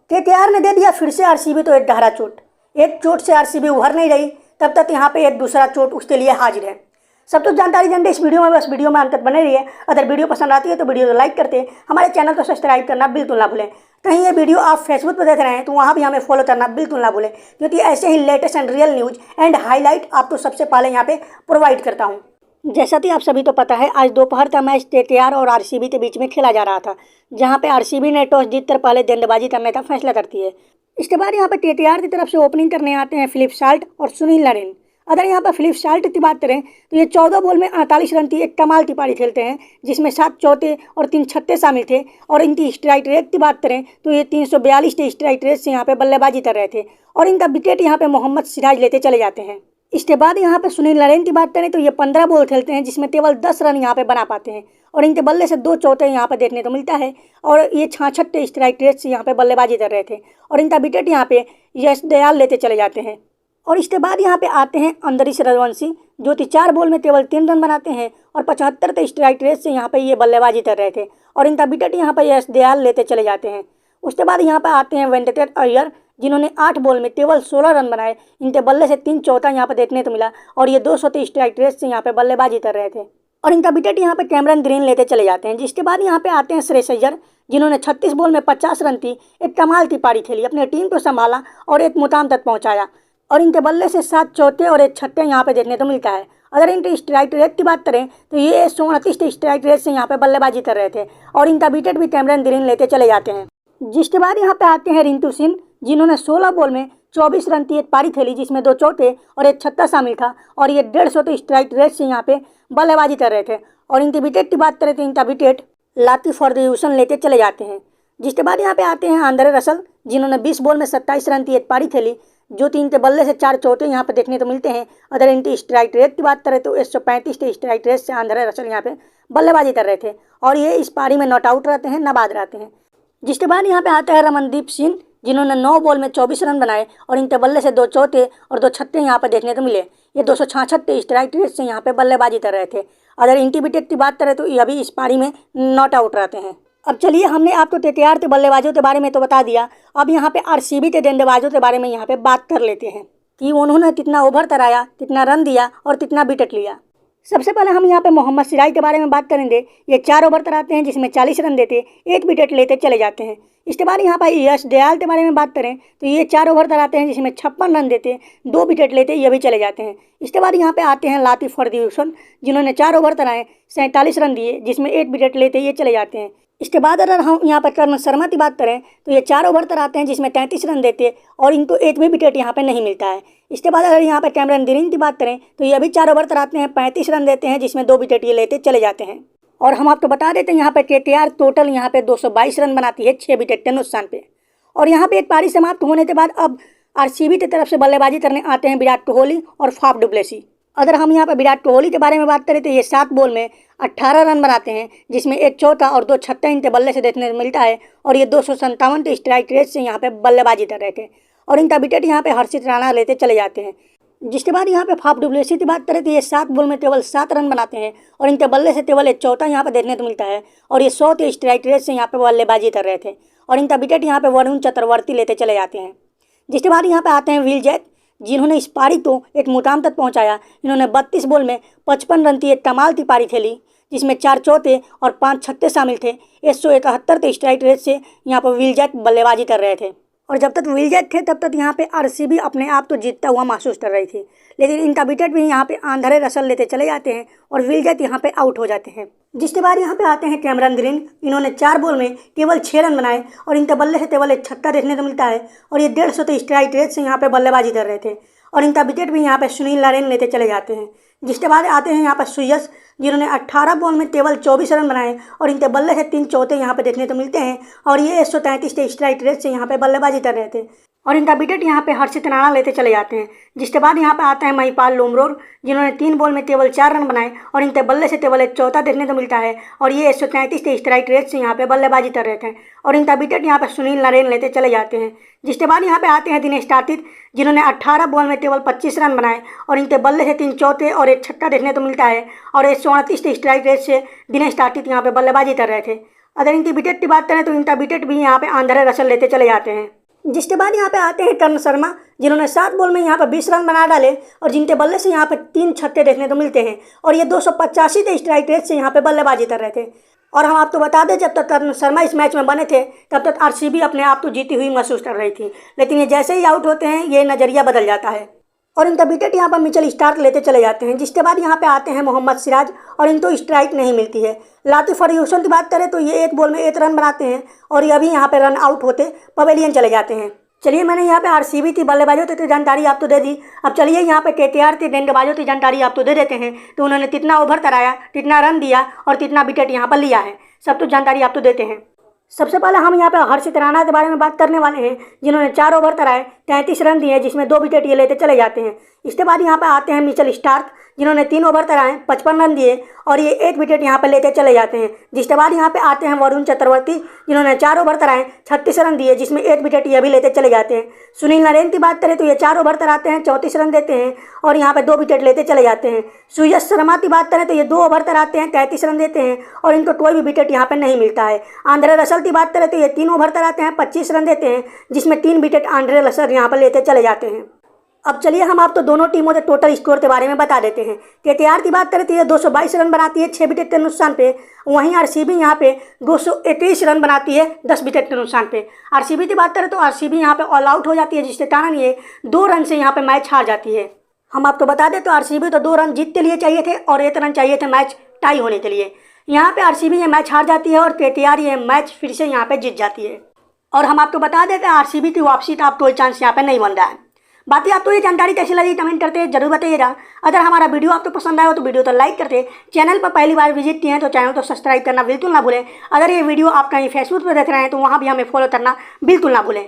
KKR ने दे दिया फिर से आरसीबी तो एक गहरा चोट। एक चोट से आरसीबी उभर नहीं रही, तब तक यहाँ पे एक दूसरा चोट उसके लिए हाजिर है। सब कुछ जानकारी जानते इस वीडियो में, बस वीडियो में अंत तक बने रहिए। अगर वीडियो पसंद आती है तो वीडियो को लाइक करते, हमारे चैनल को सब्सक्राइब करना बिल्कुल ना भूलें। कहीं ये वीडियो आप फेसबुक पर देख रहे हैं तो वहाँ भी हमें फॉलो करना बिल्कुल ना भूलें, क्योंकि ऐसे ही latest and real news and highlight आपको सबसे पहले यहाँ पे प्रोवाइड करता हूँ। जैसा कि आप सभी तो पता है, आज दोपहर का मैच केकेआर और आरसीबी के बीच में खेला जा रहा था, जहाँ पे आरसीबी ने टॉस जीतकर पहले गेंदबाजी करने का फैसला करती है। इसके बाद यहाँ पे केकेआर की तरफ से ओपनिंग करने आते हैं फिलिप साल्ट और सुनील नारायण। अगर यहाँ पर फिलिप साल्ट की बात करें तो ये 14 बॉल में 48 रन की एक कमाल की पारी खेलते हैं, जिसमें 7 चौके और 3 छक्के शामिल थे। और इनकी स्ट्राइक रेट की बात करें तो ये 342 के स्ट्राइक रेट से यहाँ पे बल्लेबाजी कर रहे थे, और इनका विकेट यहाँ पे मोहम्मद सिराज लेते चले जाते हैं। इसके बाद यहाँ पे सुनील नारायण की बात करें तो ये 15 बॉल खेलते हैं, जिसमें केवल 10 रन यहाँ पे बना पाते हैं, और इनके बल्ले से 2 चौके यहाँ पे देखने को मिलता है। और ये 66 के स्ट्राइक रेट से यहाँ पे बल्लेबाजी कर रहे थे, और इनका विकेट यहाँ पे यश दयाल लेते चले जाते हैं। और इसके बाद यहाँ पे आते हैं अंतरिक्ष रघुवंशी, जो कि 4 बॉल में केवल 3 रन बनाते हैं, और 75 के स्ट्राइक रेट से यहाँ पे ये बल्लेबाजी कर रहे थे, और इनका विकेट यहाँ पे यश दयाल लेते चले जाते हैं। उसके बाद यहाँ पे आते हैं वेंकटेश अय्यर, जिन्होंने 8 बॉल में केवल 16 रन बनाए। इनके बल्ले से 3 चौका यहाँ पे देखने को मिला, और ये 200 के स्ट्राइक रेट से यहाँ पे बल्लेबाजी कर रहे थे, और इनका विकेट यहाँ पे कैमरन ग्रीन लेते चले जाते हैं। जिसके बाद यहाँ पे आते हैं श्रेयस अय्यर, जिन्होंने 36 बॉल में 50 रन की एक कमाल की पारी खेली, अपनी टीम को संभाला और एक मुकाम तक पहुँचाया, और इनके बल्ले से 7 चौके और 1 छक्के यहाँ पे देखने को मिलता है। अगर इनके स्ट्राइक रेट की बात करें तो ये 129 के स्ट्राइक रेट से यहाँ पे बल्लेबाजी कर रहे थे, और इनका विकेट भी कैमरन ग्रीन लेते चले जाते हैं। जिसके बाद यहाँ पे आते हैं रिंकू सिंह, जिन्होंने 16 बॉल में 24 रन की एक पारी खेली, जिसमें 2 चौके और 1 छक्का शामिल था, और ये 150 के स्ट्राइक रेट से यहाँ पे बल्लेबाजी कर रहे थे। और इनके विकेट की बात करें तो इनका विकेट लाती फर्ग्यूसन लेते चले जाते हैं। जिसके बाद यहाँ पे आते हैं आंद्रे रसल, जिन्होंने 20 बॉल में 27 रन की एक पारी खेली, जो 3 के बल्ले से 4 चौके यहाँ पे देखने को मिलते हैं। अगर इनकी स्ट्राइक रेट की बात करें तो 135 के स्ट्राइक रेट से आंद्रे रसल यहाँ पे बल्लेबाजी कर रहे थे, और ये इस पारी में नॉट आउट रहते हैं, नाबाद रहते हैं। जिसके बाद यहाँ पे आता है रमनदीप सिंह, जिन्होंने 9 बॉल में 24 रन बनाए, और इनके बल्ले से 2 चौके और 2 छक्के यहाँ पे देखने को मिले। ये 266 के स्ट्राइक रेट से यहाँ पे बल्लेबाजी कर रहे थे। अगर इनकी विकेट की बात करें तो ये अभी इस पारी में नॉट आउट रहते हैं। अब चलिए, हमने आपको केकेआर के बल्लेबाजों के बारे में तो बता दिया, अब यहाँ पे आरसीबी के गेंदबाजों के बारे में यहाँ पे बात कर लेते हैं कि उन्होंने कितना ओवर कराया, कितना रन दिया और कितना विकेट लिया। सबसे पहले हम यहाँ पे मोहम्मद सिराज के बारे में बात करेंगे। ये 4 ओवर कराते हैं, जिसमें 40 रन देते, 1 विकेट लेते चले जाते हैं। इसके बाद यहाँ पर यश दयाल के बारे में बात करें तो ये 4 ओवर कराते हैं, जिसमें 56 रन देते, 2 विकेट लेते, ये भी चले जाते हैं। इसके बाद यहाँ पे आते हैं लाती फर्ग्यूसन, जिन्होंने 4 ओवर कराए, 47 रन दिए, जिसमें 1 विकेट लेते, ये चले जाते हैं। इसके बाद अगर हम यहाँ पर करण शर्मा की बात करें तो ये 4 ओवर कराते हैं, जिसमें 33 रन देते, और इनको 1 भी विकेट यहाँ पे नहीं मिलता है। इसके बाद अगर यहाँ पर कैमरन ग्रीन की बात करें तो ये भी 4 ओवर कराते हैं, 35 रन देते हैं, जिसमें 2 विकेट ये लेते चले जाते हैं। और हम आपको बता देते हैं यहाँ पे केकेआर टोटल यहाँ पे 222 रन बनाती है 6 विकेट के नुकसान पे। और यहाँ पे एक पारी समाप्त होने के बाद अब आरसीबी की तरफ से बल्लेबाजी करने आते हैं विराट कोहली और फाफ डु प्लेसी। अगर हम यहाँ पर विराट कोहली के बारे में बात करें तो ये 7 बॉल में 18 रन बनाते हैं, जिसमें 1 चौका और 2 छक्के इनके बल्ले से देखने को मिलता है, और ये 257 के स्ट्राइक रेट से यहाँ पे बल्लेबाजी कर रहे थे, और इनका विकेट यहाँ पे हर्षित राणा लेते चले जाते हैं। जिसके बाद यहाँ पे फाफ डु प्लेसी की बात करें तो ये 7 बॉल में केवल 7 रन बनाते हैं, और इनके बल्ले से केवल 1 चौका यहाँ पे देखने को मिलता है, और ये 100 के स्ट्राइक रेट से यहाँ पे बल्लेबाजी कर रहे थे, और इनका विकेट यहाँ पे वरुण चक्रवर्ती लेते चले जाते हैं। जिसके बाद यहाँ पे आते हैं विल जैक, जिन्होंने इस पारी को एक मुकाम तक पहुँचाया। इन्होंने 32 बॉल में 55 रन की एक कमाल की पारी खेली, जिसमें 4 चौके और 5 छक्के शामिल थे। 171 के स्ट्राइक रेट से यहाँ पर विल जैक बल्लेबाजी कर रहे थे, और जब तक विल जैक थे तब तक यहाँ पे आरसीबी अपने आप तो जीतता हुआ महसूस कर रही थी, लेकिन इनका विकेट भी यहाँ पे आंद्रे रसल लेते चले जाते हैं, और विल जैक यहाँ पे आउट हो जाते हैं। जिसके बाद यहाँ पे आते हैं कैमरन ग्रीन। इन्होंने 4 बॉल में केवल 6 रन बनाए, और इनके बल्ले से केवल 1 छक्का देखने को मिलता है, और ये 150 के स्ट्राइक रेट से यहाँ पे बल्लेबाजी कर रहे थे, और इनका विकेट भी यहाँ पे सुनील नारायण लेते चले जाते हैं। जिसके बाद आते हैं यहाँ पर सुयश, जिन्होंने 18 बॉल में केवल 24 रन बनाए, और इनके बल्ले से 3 चौके यहाँ पे देखने को मिलते हैं, और ये 133 के स्ट्राइक रेट से यहाँ पे बल्लेबाजी कर रहे थे, और इनका विकेट यहाँ पे हर्षित राणा लेते चले जाते हैं। जिसके बाद यहाँ पे आता है महिपाल लोमरोर, जिन्होंने 3 बॉल में केवल 4 रन बनाए, और इनके बल्ले से केवल 1 चौका देखने को मिलता है, और ये 133 के स्ट्राइक रेट से यहाँ पे बल्लेबाजी कर रहे थे, और इनका विकेट यहाँ पे सुनील नारायण लेते चले जाते हैं। जिसके बाद यहाँ पे आते हैं दिनेश कार्तिक, जिन्होंने 18 बॉल में केवल 25 रन बनाए, और इनके बल्ले से 3 चौके और 1 छक्का देखने को मिलता है, और 138 के स्ट्राइक रेट से दिनेश कार्तिक यहाँ पे बल्लेबाजी कर रहे थे। अगर इनकी विकेट की बात करें तो इनका विकेट भी यहाँ पे आंद्रे रसल लेते चले जाते हैं। जिसके बाद यहाँ पे आते हैं कर्ण शर्मा, जिन्होंने 7 बॉल में यहाँ पर 20 रन बना डाले और जिनके बल्ले से यहाँ पर 3 छक्के देखने को मिलते हैं और ये 285 के स्ट्राइक रेट से यहाँ पे बल्लेबाजी कर रहे थे। और हम आपको बता दें, जब तक कर्ण शर्मा इस मैच में बने थे तब तक आरसीबी अपने आप को जीती हुई महसूस कर रही थी, लेकिन ये जैसे ही आउट होते हैं ये नज़रिया बदल जाता है और इनका विकेट यहाँ पर मिचेल स्टार्क लेते चले जाते हैं। जिसके बाद यहाँ पे आते हैं मोहम्मद सिराज और इनको स्ट्राइक नहीं मिलती है। लातिफ फर्ग्यूसन की बात करें तो ये 1 बॉल में 1 रन बनाते हैं और ये अभी यहाँ पे रन आउट होते पवेलियन चले जाते हैं। चलिए, मैंने यहाँ पे आरसीबी की बल्लेबाजों की जानकारी आपको दे दी। अब चलिए यहाँ पे केकेआर के गेंदबाजों की जानकारी आपको दे देते हैं तो उन्होंने कितना ओवर कराया, कितना रन दिया और कितना विकेट यहाँ पर लिया है, सब कुछ जानकारी आपको देते हैं। सबसे पहले हम यहाँ पे हर्षित राणा के बारे में बात करने वाले हैं, जिन्होंने 4 ओवर कराए, 33 रन दिए, जिसमें 2 विकेट ये लेते चले जाते हैं। इसके बाद यहाँ पे आते हैं मिचेल स्टार्क, जिन्होंने 3 ओवर कराए, 55 रन दिए और ये 1 विकेट यहाँ पे लेते चले जाते हैं। जिसके बाद यहाँ पे आते हैं वरुण चक्रवर्ती, जिन्होंने 4 ओवर कराए, 36 रन दिए, जिसमें 1 विकेट ये भी लेते चले जाते हैं। सुनील नरेन की बात करें तो ये 4 ओवर कराते हैं, 34 रन देते हैं और यहाँ पे 2 विकेट लेते चले जाते हैं। सुयश शर्मा की बात करें तो ये 2 ओवर कराते हैं, 33 रन देते हैं और इनको कोई भी विकेट यहाँ पे नहीं मिलता है। आंद्रे रसल की बात करें तो ये 3 ओवर कराते हैं, 25 रन देते हैं, जिसमें 3 विकेट आंद्रे रसल यहाँ पर लेते चले जाते हैं। अब चलिए हम आपको दोनों टीमों के टोटल स्कोर के बारे में बता देते हैं। केकेआर की बात करें तो ये 222 रन बनाती है 6 विकेट के नुकसान पे, वहीं आरसीबी यहाँ पे 221 रन बनाती है 10 विकेट के नुकसान पे। आरसीबी की बात करें तो आरसीबी यहाँ पे ऑल आउट हो जाती है, जिसके कारण ये 2 रन से यहाँ पे मैच हार जाती है। हम आपको बता दें तो आरसीबी तो 2 रन जीत के लिए चाहिए थे और 1 रन चाहिए थे मैच टाई होने के लिए। यहाँ पे आरसीबी ये मैच हार जाती है और केकेआर ये मैच फिर से यहाँ पे जीत जाती है। और हम आपको बता दें कि आरसीबी की वापसी का अब कोई चांस यहाँ पे नहीं बन रहा है। बाकी आपको ये जानकारी कैसी लगी कमेंट करते जरूर बताइएगा। अगर हमारा वीडियो आपको पसंद आया हो तो वीडियो तो लाइक करते, चैनल पर पहली बार विजिट किए हैं तो चैनल को सब्सक्राइब करना बिल्कुल ना भूलें। अगर ये वीडियो आप कहीं फेसबुक पर देख रहे हैं तो वहाँ भी हमें फॉलो करना बिल्कुल ना भूलें।